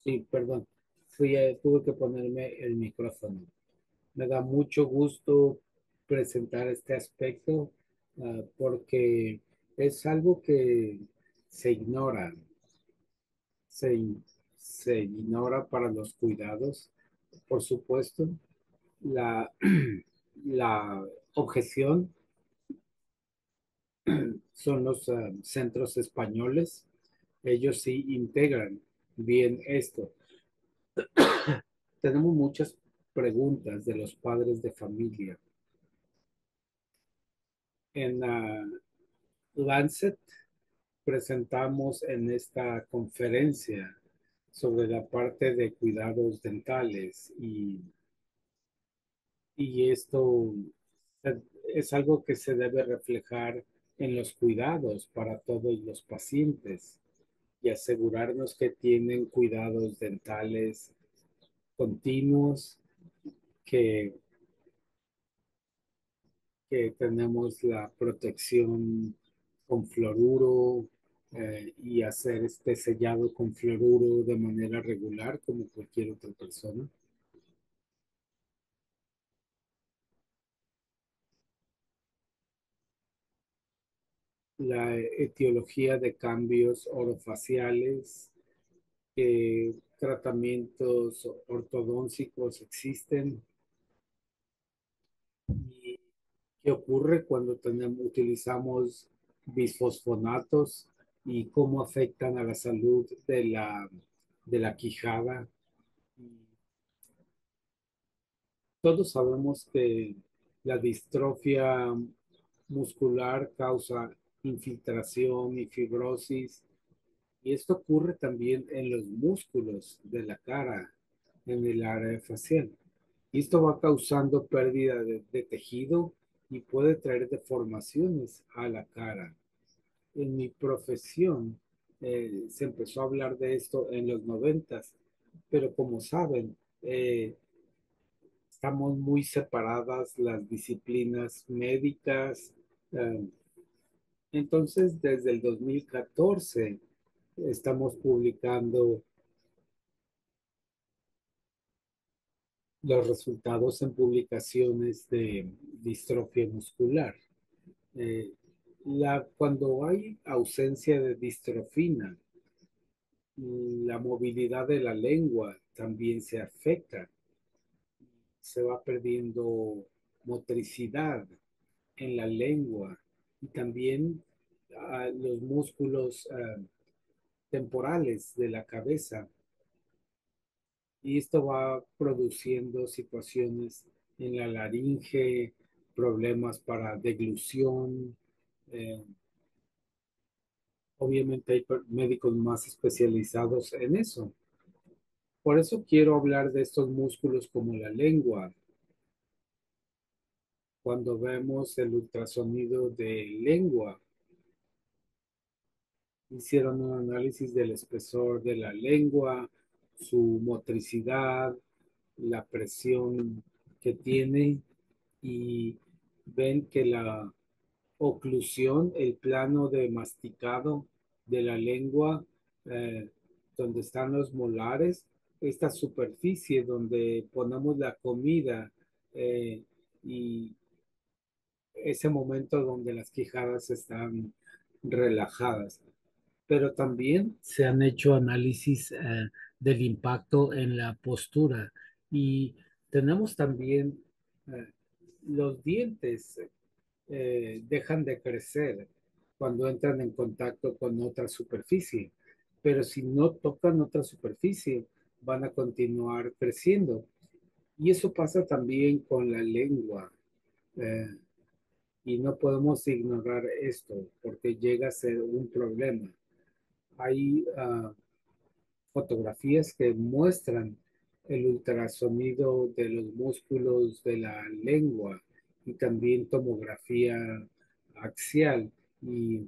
Sí, perdón. Tuve que ponerme el micrófono. Me da mucho gusto presentar este aspecto, porque es algo que se ignora, se, in- se ignora para los cuidados. Por supuesto, la, la objeción son los centros españoles. Ellos sí integran bien esto. Tenemos muchas preguntas de los padres de familia. En Lancet presentamos en esta conferencia sobre la parte de cuidados dentales y esto es algo que se debe reflejar en los cuidados para todos los pacientes y asegurarnos que tienen cuidados dentales continuos, que que tenemos la protección con fluoruro, y hacer este sellado con fluoruro de manera regular como cualquier otra persona. La etiología de cambios orofaciales, qué tratamientos ortodóncicos existen y qué ocurre cuando utilizamos bisfosfonatos y cómo afectan a la salud de la quijada. Todos sabemos que la distrofia muscular causa infiltración y fibrosis, y esto ocurre también en los músculos de la cara, en el área facial. Y esto va causando pérdida de tejido y puede traer deformaciones a la cara. En mi profesión se empezó a hablar de esto en los noventas, pero como saben, estamos muy separadas las disciplinas médicas. eh, entonces, desde el 2014 estamos publicando los resultados en publicaciones de distrofia muscular. Eh, Cuando hay ausencia de distrofina, la movilidad de la lengua también se afecta. Se va perdiendo motricidad en la lengua y también los músculos temporales de la cabeza. Y esto va produciendo situaciones en la laringe, problemas para deglución. eh, Obviamente hay médicos más especializados en eso. Por eso quiero hablar de estos músculos como la lengua. Cuando vemos el ultrasonido de lengua, hicieron un análisis del espesor de la lengua, su motricidad, la presión que tiene, y ven que la oclusión, el plano de masticado de la lengua, eh, donde están los molares, esta superficie donde ponemos la comida, y ese momento donde las quijadas están relajadas. Pero también se han hecho análisis del impacto en la postura, y tenemos también eh, los dientes dejan de crecer cuando entran en contacto con otra superficie, pero si no tocan otra superficie, van a continuar creciendo. Y eso pasa también con la lengua. eh, y no podemos ignorar esto porque llega a ser un problema. Hay fotografías que muestran el ultrasonido de los músculos de la lengua y también tomografía axial. Y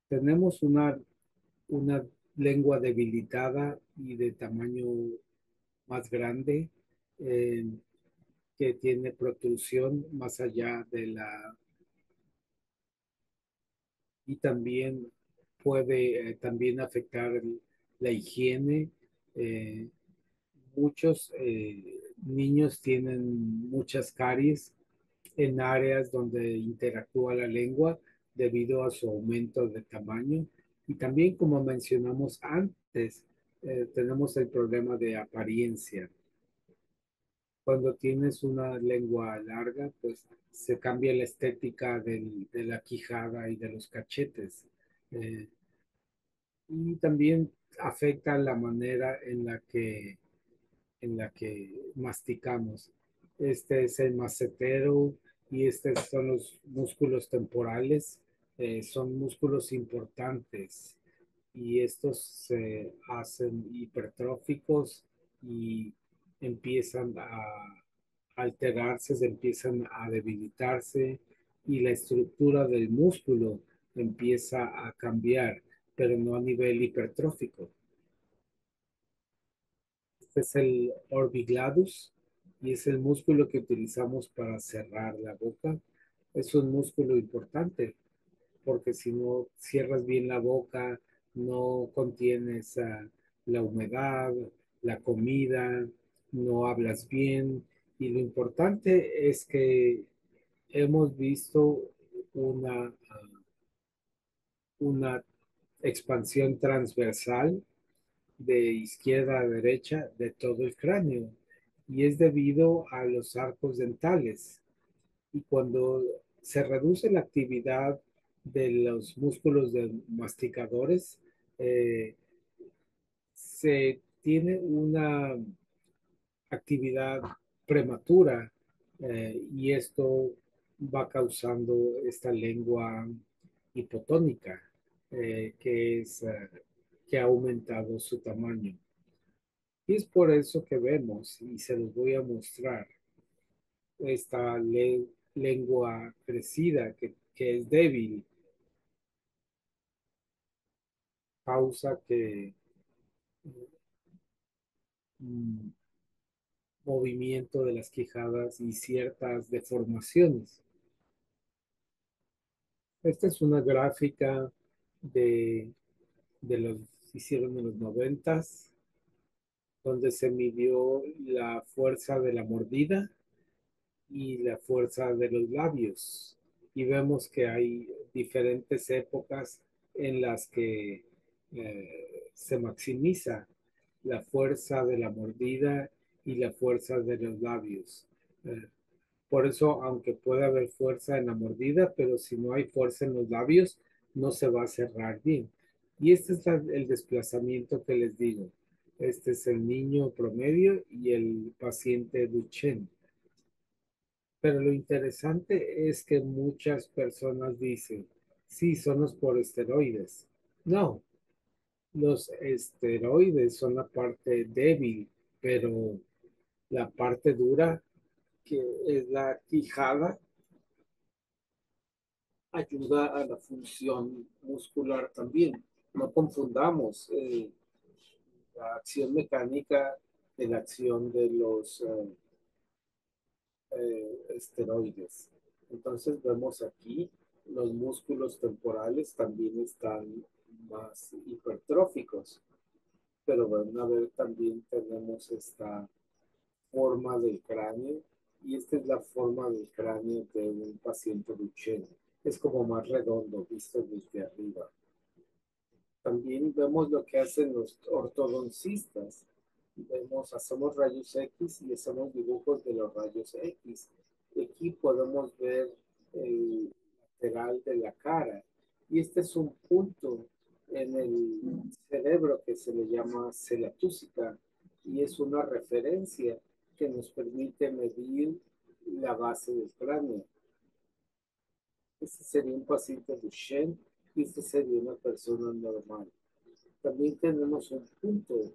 tenemos una lengua debilitada y de tamaño más grande, eh, que tiene protrusión más allá de la, y también puede también afectar la higiene, Eh, Muchos niños tienen muchas caries en áreas donde interactúa la lengua debido a su aumento de tamaño. Y también, como mencionamos antes, tenemos el problema de apariencia. Cuando tienes una lengua larga, pues se cambia la estética de la quijada y de los cachetes. Eh, y también afecta la manera en la que masticamos. Este es el macetero y estos son los músculos temporales. Son músculos importantes y estos se hacen hipertróficos y empiezan a alterarse, se empiezan a debilitarse y la estructura del músculo empieza a cambiar, pero no a nivel hipertrófico. Este es el orbicularis y es el músculo que utilizamos para cerrar la boca. Es un músculo importante porque si no cierras bien la boca, no contienes la humedad, la comida, no hablas bien. Y lo importante es que hemos visto una expansión transversal de izquierda a derecha de todo el cráneo y es debido a los arcos dentales. Y cuando se reduce la actividad de los músculos de masticadores, eh, se tiene una actividad prematura y esto va causando esta lengua hipotónica que ha aumentado su tamaño. Y es por eso que vemos, y se los voy a mostrar, esta lengua crecida que es débil, causa que mm, movimiento de las quijadas y ciertas deformaciones. Esta es una gráfica de, de los hicieron en los noventas, donde se midió la fuerza de la mordida y la fuerza de los labios. Y vemos que hay diferentes épocas en las que se maximiza la fuerza de la mordida y la fuerza de los labios. Eh, por eso, aunque pueda haber fuerza en la mordida, pero si no hay fuerza en los labios, no se va a cerrar bien. Y este es el desplazamiento que les digo. Este es el niño promedio y el paciente Duchenne. Pero lo interesante es que muchas personas dicen, sí, son los por esteroides. No, los esteroides son la parte débil, pero la parte dura, que es la quijada, ayuda a la función muscular también. No confundamos la acción mecánica de la acción de los esteroides. Entonces vemos aquí los músculos temporales también están más hipertróficos, pero van a ver también tenemos esta forma del cráneo y esta es la forma del cráneo de un paciente Duchenne. Es como más redondo visto desde arriba. También vemos lo que hacen los ortodoncistas. Hacemos rayos X y hacemos dibujos de los rayos X. Aquí podemos ver el lateral de la cara. Y este es un punto en el cerebro que se le llama cela túsica y es una referencia que nos permite medir la base del cráneo. Este sería un paciente Duchenne y este sería una persona normal. También tenemos un punto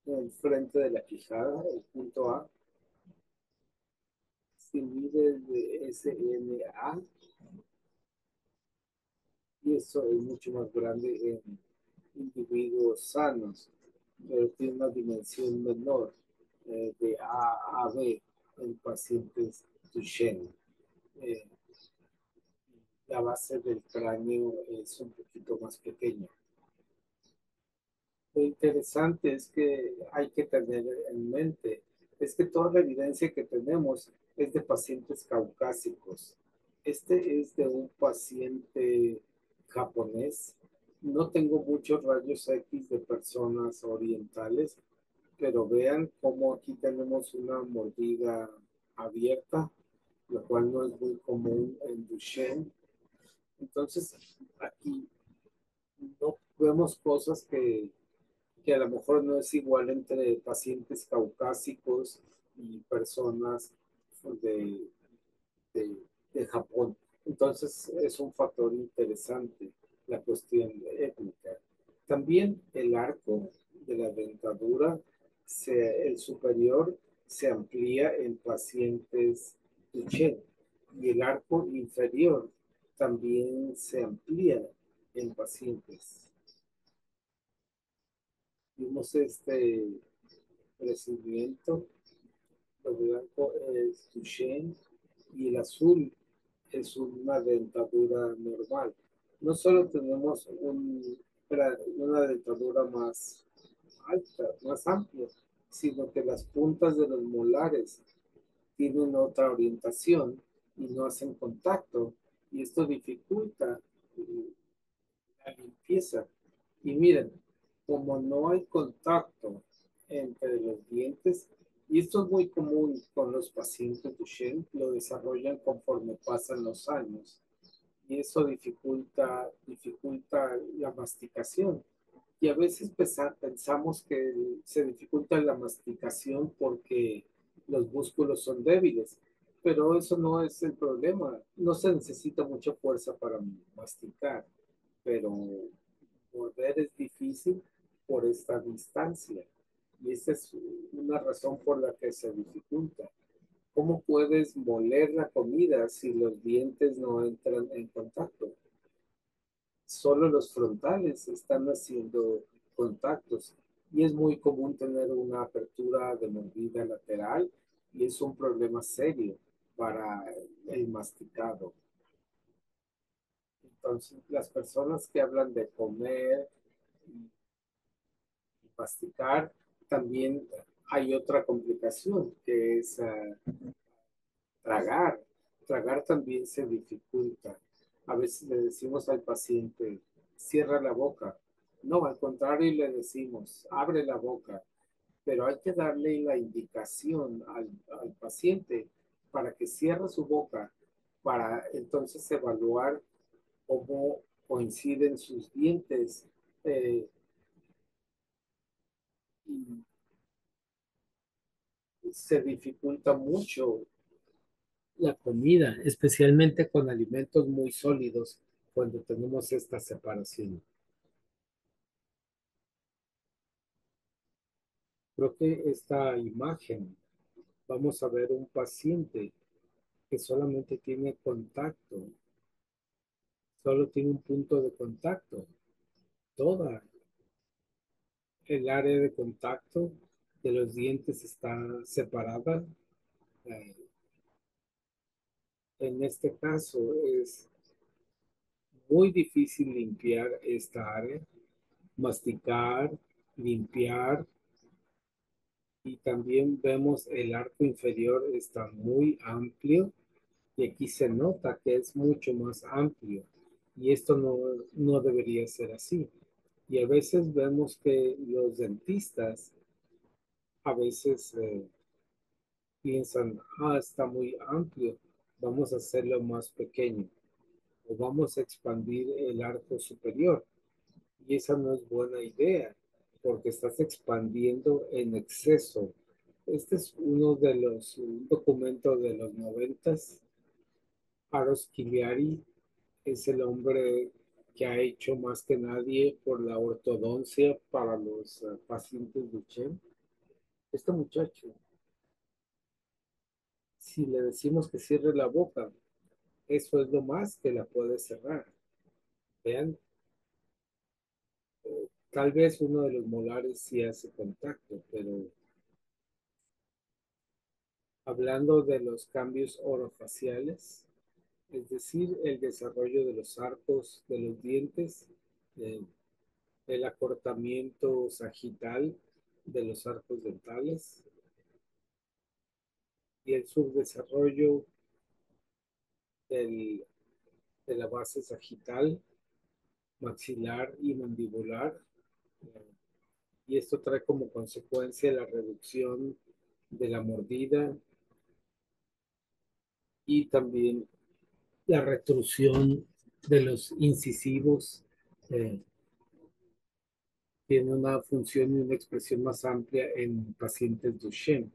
en el frente de la quijada, el punto A, se mide de SMA y eso es mucho más grande en individuos sanos, pero tiene una dimensión menor de A a B en pacientes Duchenne. Eh, la base del cráneo es un poquito más pequeña. Lo interesante es que hay que tener en mente, es que toda la evidencia que tenemos es de pacientes caucásicos. Este es de un paciente japonés. No tengo muchos rayos X de personas orientales, pero vean cómo aquí tenemos una mordida abierta, lo cual no es muy común en Duchenne. Entonces, aquí no vemos cosas que a lo mejor no es igual entre pacientes caucásicos y personas de, de, de Japón. Entonces es un factor interesante la cuestión étnica. También el arco de la dentadura, el superior, se amplía en pacientes Duchenne y el arco inferior también se amplía en pacientes. Vimos este crecimiento. Lo blanco es Duchenne y el azul es una dentadura normal. No solo tenemos una dentadura más alta, más amplia, sino que las puntas de los molares tienen otra orientación y no hacen contacto, y esto dificulta la limpieza. Y miren, como no hay contacto entre los dientes, y esto es muy común con los pacientes Duchenne, lo desarrollan conforme pasan los años, y eso dificulta la masticación. Y a veces pensamos que se dificulta la masticación porque los músculos son débiles, pero eso no es el problema. No se necesita mucha fuerza para masticar, pero morder es difícil por esta distancia. Y esa es una razón por la que se dificulta. ¿Cómo puedes moler la comida si los dientes no entran en contacto? Solo los frontales están haciendo contactos y es muy común tener una apertura de mordida lateral y es un problema serio para el masticado. Entonces, las personas que hablan de comer y masticar, también hay otra complicación que es tragar. Tragar también se dificulta. A veces le decimos al paciente, cierra la boca. No, al contrario, le decimos, abre la boca. Pero hay que darle la indicación al paciente para que cierre su boca, para entonces evaluar cómo coinciden sus dientes eh, y se dificulta mucho la comida, especialmente con alimentos muy sólidos, cuando tenemos esta separación. Creo que esta imagen, vamos a ver un paciente que solamente tiene contacto, solo tiene un punto de contacto. Toda el área de contacto de los dientes está separada. Eh, en este caso es muy difícil limpiar esta área, masticar, limpiar. Y también vemos el arco inferior está muy amplio y aquí se nota que es mucho más amplio y esto no debería ser así. Y a veces vemos que los dentistas a veces piensan, está muy amplio, vamos a hacerlo más pequeño o vamos a expandir el arco superior. Y esa no es buena idea, porque estás expandiendo en exceso. Este es uno de un documento de los 90. Aros Kiliari es el hombre que ha hecho más que nadie por la ortodoncia para los pacientes de Duchenne. Este muchacho, si le decimos que cierre la boca, eso es lo más que la puede cerrar. Vean, tal vez uno de los molares sí hace contacto, pero hablando de los cambios orofaciales, es decir, el desarrollo de los arcos de los dientes, eh, el acortamiento sagital de los arcos dentales y el subdesarrollo del- de la base sagital, maxilar y mandibular. Y esto trae como consecuencia la reducción de la mordida y también la retrusión de los incisivos. eh, Tiene una función y una expresión más amplia en pacientes Duchenne.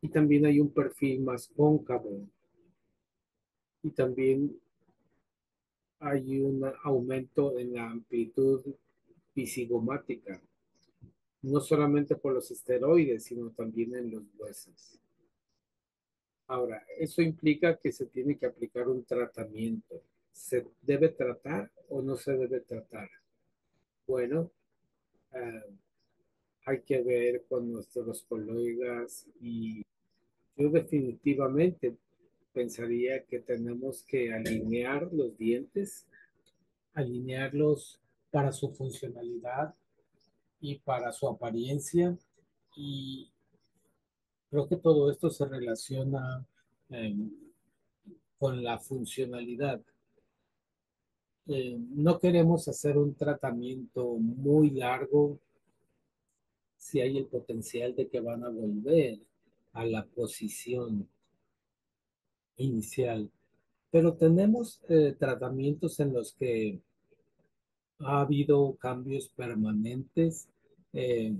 Y también hay un perfil más cóncavo. Y también hay un aumento en la amplitud visigomática, no solamente por los esteroides, sino también en los huesos. Ahora, eso implica que se tiene que aplicar un tratamiento. ¿Se debe tratar o no se debe tratar? Bueno, eh, hay que ver con nuestros colegas y yo definitivamente pensaría que tenemos que alinear los dientes, alinearlos para su funcionalidad y para su apariencia. Y creo que todo esto se relaciona eh, con la funcionalidad. No queremos hacer un tratamiento muy largo si hay el potencial de que van a volver a la posición inicial. Pero tenemos tratamientos en los que ha habido cambios permanentes, eh,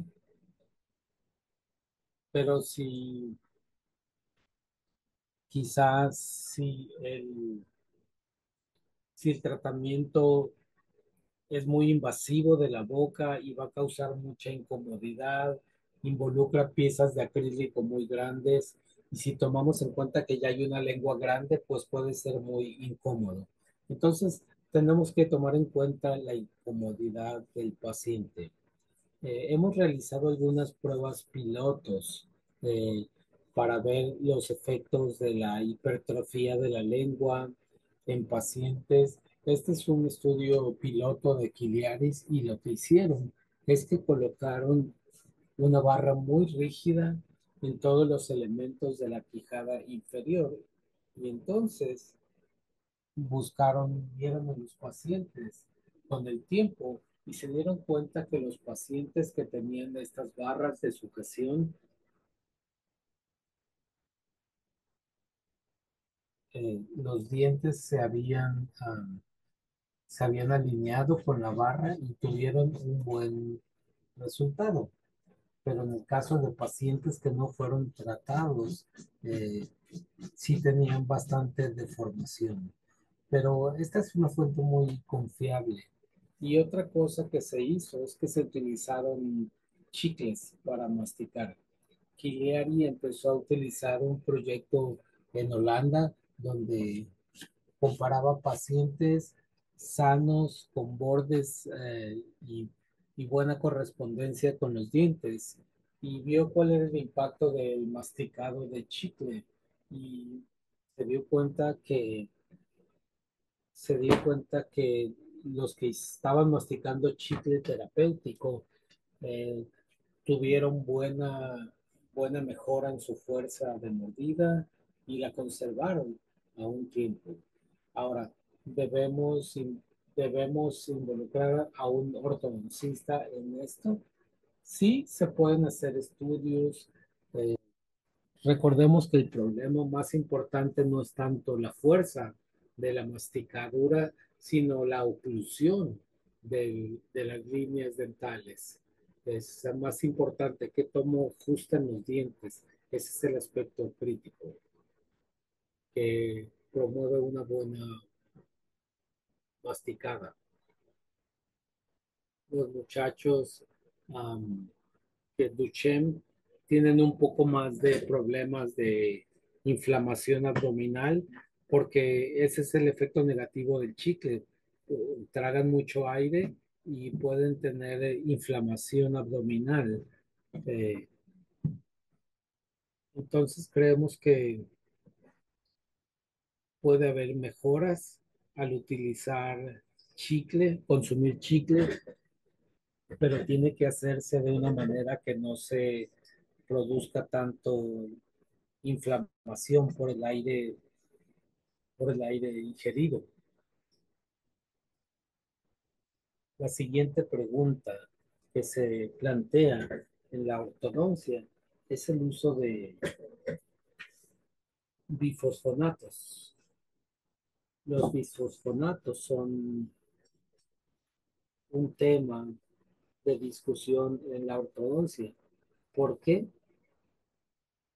pero si quizás si el tratamiento es muy invasivo de la boca y va a causar mucha incomodidad, involucra piezas de acrílico muy grandes y si tomamos en cuenta que ya hay una lengua grande, pues puede ser muy incómodo. Entonces, tenemos que tomar en cuenta la incomodidad del paciente. Hemos realizado algunas pruebas pilotos eh, para ver los efectos de la hipertrofia de la lengua en pacientes. Este es un estudio piloto de Kiliaris y lo que hicieron es que colocaron una barra muy rígida en todos los elementos de la quijada inferior y entonces vieron a los pacientes con el tiempo y se dieron cuenta que los pacientes que tenían estas barras de sujeción, los dientes se habían alineado con la barra y tuvieron un buen resultado. Pero en el caso de pacientes que no fueron tratados, eh, sí tenían bastante deformación. Pero esta es una fuente muy confiable. Y otra cosa que se hizo es que se utilizaron chicles para masticar. Kiliari empezó a utilizar un proyecto en Holanda donde comparaba pacientes sanos con bordes y buena correspondencia con los dientes y vio cuál era el impacto del masticado de chicle y se dio cuenta que se dio cuenta que los que estaban masticando chicle terapéutico eh, tuvieron buena mejora en su fuerza de mordida y la conservaron a un tiempo. Ahora, debemos, debemos involucrar a un ortodoncista en esto. Sí, se pueden hacer estudios. Recordemos que el problema más importante no es tanto la fuerza de la masticadura, sino la oclusión de las líneas dentales. Es más importante que tomo justa en los dientes. Ese es el aspecto crítico que promueve una buena masticada. Los muchachos que Duchenne tienen un poco más de problemas de inflamación abdominal, porque ese es el efecto negativo del chicle. Tragan mucho aire y pueden tener inflamación abdominal. Eh, entonces creemos que puede haber mejoras al utilizar chicle, consumir chicle pero tiene que hacerse de una manera que no se produzca tanto inflamación por el aire ingerido. La siguiente pregunta que se plantea en la ortodoncia es el uso de bifosfonatos. Los bisfosfonatos son un tema de discusión en la ortodoncia. ¿Por qué?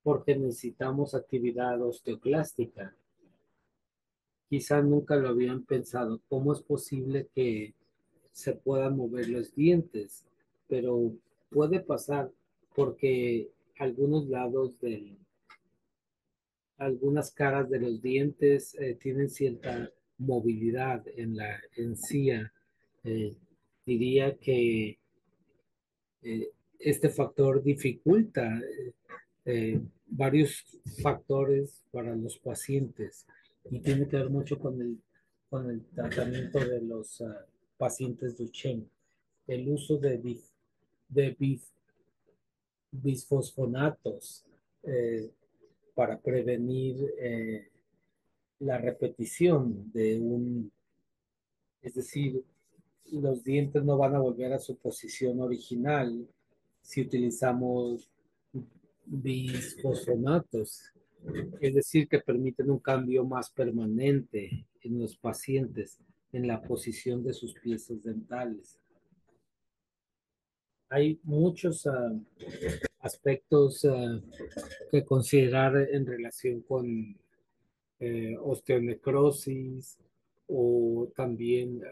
Porque necesitamos actividad osteoclástica. Quizás nunca lo habían pensado. ¿Cómo es posible que se puedan mover los dientes? Pero puede pasar porque algunos lados algunas caras de los dientes tienen cierta movilidad en la encía. Eh, diría que este factor dificulta varios factores para los pacientes y tiene que ver mucho con el tratamiento de los pacientes Duchenne. El uso de bisfosfonatos eh, para prevenir la repetición es decir, los dientes no van a volver a su posición original si utilizamos bisfosfonatos, es decir, que permiten un cambio más permanente en los pacientes en la posición de sus piezas dentales. Hay muchos aspectos que considerar en relación con osteonecrosis o también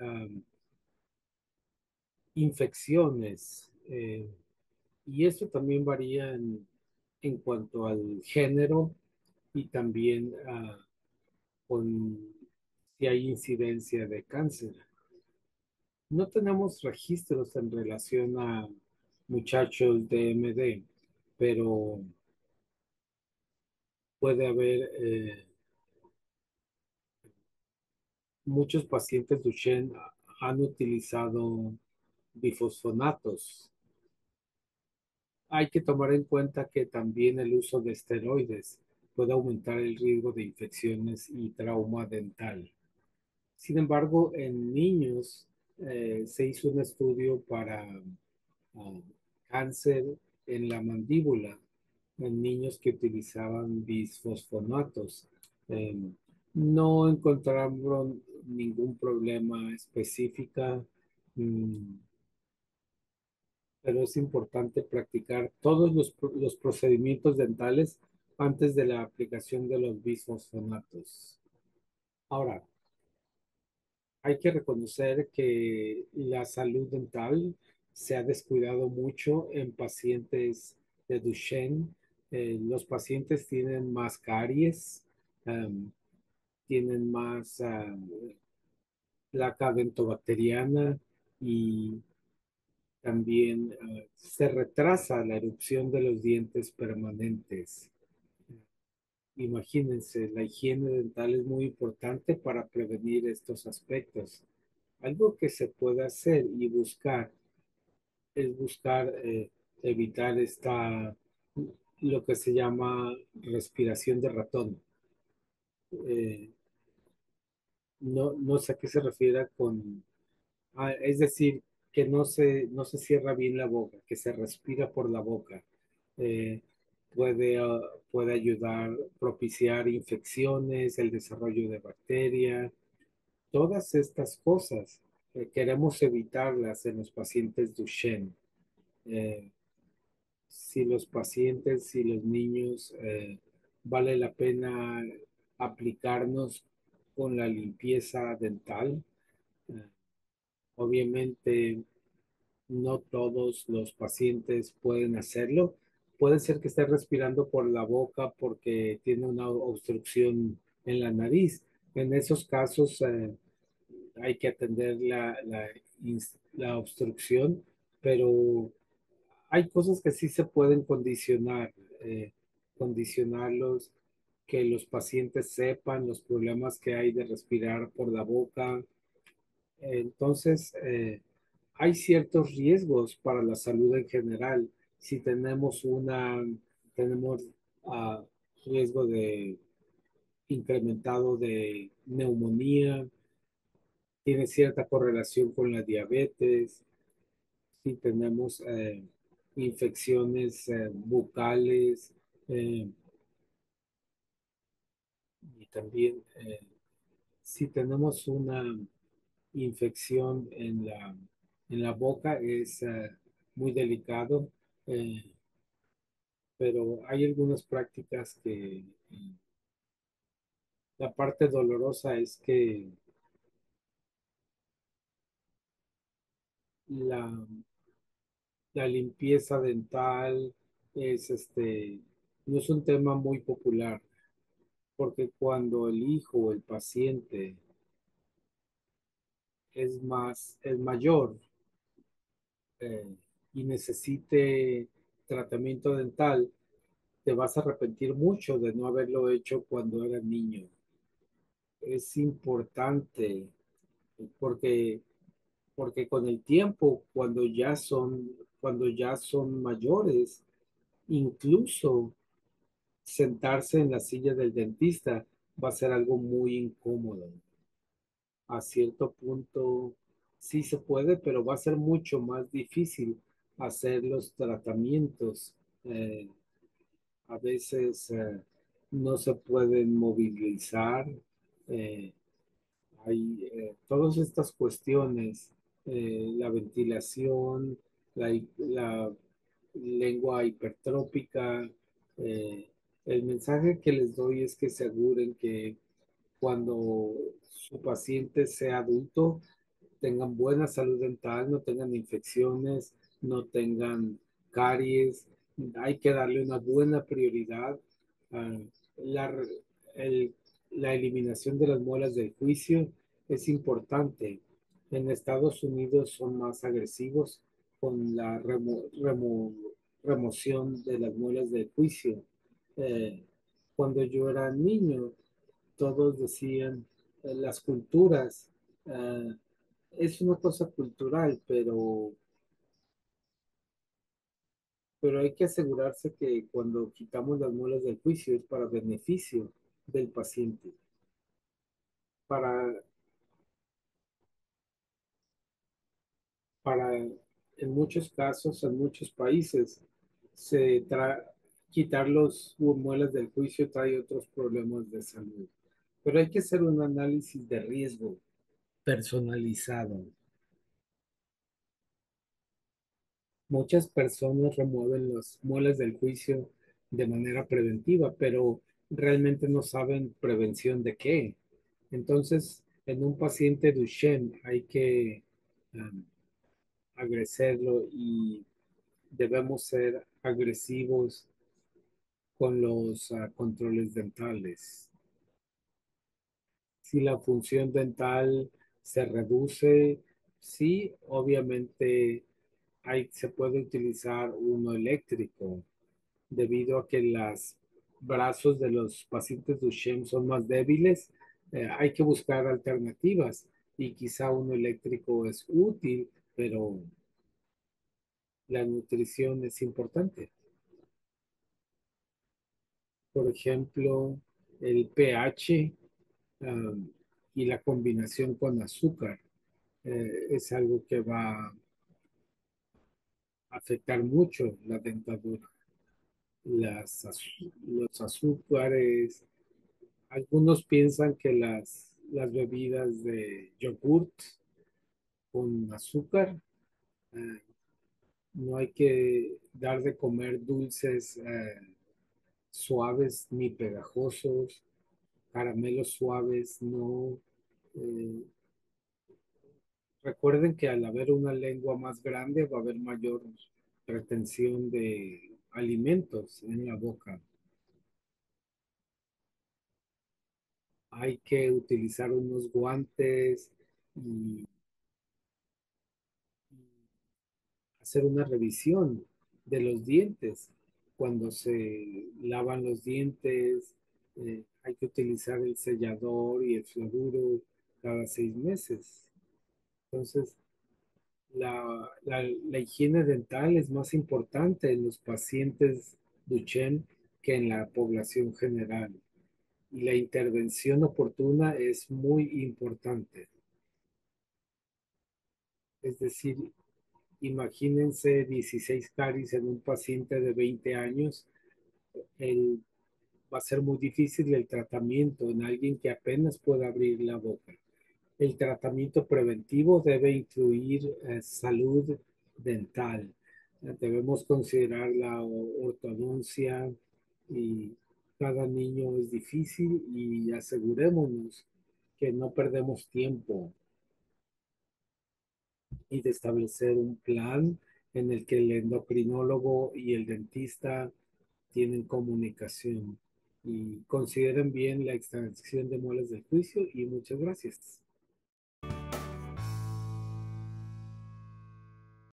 infecciones. Y esto también varía en cuanto al género y también con si hay incidencia de cáncer. No tenemos registros en relación a muchachos de MD, pero puede haber muchos pacientes Duchenne han utilizado bifosfonatos. Hay que tomar en cuenta que también el uso de esteroides puede aumentar el riesgo de infecciones y trauma dental. Sin embargo, en niños se hizo un estudio para cáncer en la mandíbula en niños que utilizaban bisfosfonatos. Eh, no encontraron ningún problema específico, mm, pero es importante practicar todos los procedimientos dentales antes de la aplicación de los bisfosfonatos. Ahora, hay que reconocer que la salud dental se ha descuidado mucho en pacientes de Duchenne. Los pacientes tienen más caries, um, tienen más placa dentobacteriana y también se retrasa la erupción de los dientes permanentes. Imagínense, la higiene dental es muy importante para prevenir estos aspectos. Algo que se puede hacer y buscar es buscar evitar lo que se llama respiración de ratón. Eh, no sé a qué se refiere es decir, que no se cierra bien la boca, que se respira por la boca. Eh, puede, puede ayudar, propiciar infecciones, el desarrollo de bacterias, todas estas cosas. Queremos evitarlas en los pacientes Duchenne. Eh, si los pacientes, si los niños, vale la pena aplicarnos con la limpieza dental. Eh, obviamente, no todos los pacientes pueden hacerlo. Puede ser que esté respirando por la boca porque tiene una obstrucción en la nariz. En esos casos, hay que atender la obstrucción, pero hay cosas que sí se pueden condicionar, eh, condicionarlos, que los pacientes sepan los problemas que hay de respirar por la boca. Entonces, hay ciertos riesgos para la salud en general. Si tenemos ah, riesgo de incrementado de neumonía, tiene cierta correlación con la diabetes. Si tenemos infecciones bucales, eh, y también si tenemos una infección en la boca es muy delicado, eh, pero hay algunas prácticas que la parte dolorosa es que la, la limpieza dental es no es un tema muy popular, porque cuando el hijo o el paciente es mayor, eh, y necesite tratamiento dental, te vas a arrepentir mucho de no haberlo hecho cuando era niño. Es importante porque, porque con el tiempo, cuando ya son mayores, incluso sentarse en la silla del dentista va a ser algo muy incómodo. A cierto punto sí se puede, pero va a ser mucho más difícil hacer los tratamientos. Eh, a veces no se pueden movilizar. eh, Hay todas estas cuestiones, la ventilación, la lengua hipertrópica. eh, el mensaje que les doy es que se aseguren que cuando su paciente sea adulto, tengan buena salud dental, no tengan infecciones, no tengan caries. Hay que darle una buena prioridad a la, el- la eliminación de las muelas del juicio. Es importante. En Estados Unidos son más agresivos con la remoción de las muelas del juicio. Eh, Cuando yo era niño, todos decían, las culturas, eh, es una cosa cultural, pero hay que asegurarse que cuando quitamos las muelas del juicio es para beneficio del paciente. Para, para, en muchos casos, en muchos países, se tra quitar los muelas del juicio trae otros problemas de salud. Pero hay que hacer un análisis de riesgo personalizado. Muchas personas remueven las muelas del juicio de manera preventiva, pero realmente no saben prevención de qué. Entonces, en un paciente Duchenne hay que um, agreserlo y debemos ser agresivos con los controles dentales. Si la función dental se reduce, sí, obviamente se puede utilizar uno eléctrico debido a que los brazos de los pacientes Duchenne son más débiles. Hay que buscar alternativas y quizá uno eléctrico es útil, pero la nutrición es importante. Por ejemplo, el pH, um, y la combinación con azúcar es algo que va a afectar mucho la dentadura. Los azúcares. Algunos piensan que las bebidas de yogurt con azúcar, eh, no hay que dar de comer dulces suaves ni pegajosos, caramelos suaves, no. Eh, Recuerden que al haber una lengua más grande va a haber mayor retención de alimentos en la boca. Hay que utilizar unos guantes y hacer una revisión de los dientes. Cuando se lavan los dientes, hay que utilizar el sellador y el fluoruro cada 6 meses. Entonces, la higiene dental es más importante en los pacientes Duchenne que en la población general. Y la intervención oportuna es muy importante. Es decir, imagínense 16 caries en un paciente de 20 años. El, Va a ser muy difícil el tratamiento en alguien que apenas pueda abrir la boca. El tratamiento preventivo debe incluir salud dental. Debemos considerar la ortodoncia y cada niño es difícil y asegurémonos que no perdemos tiempo y de establecer un plan en el que el endocrinólogo y el dentista tienen comunicación y consideren bien la extracción de muelas del juicio y muchas gracias.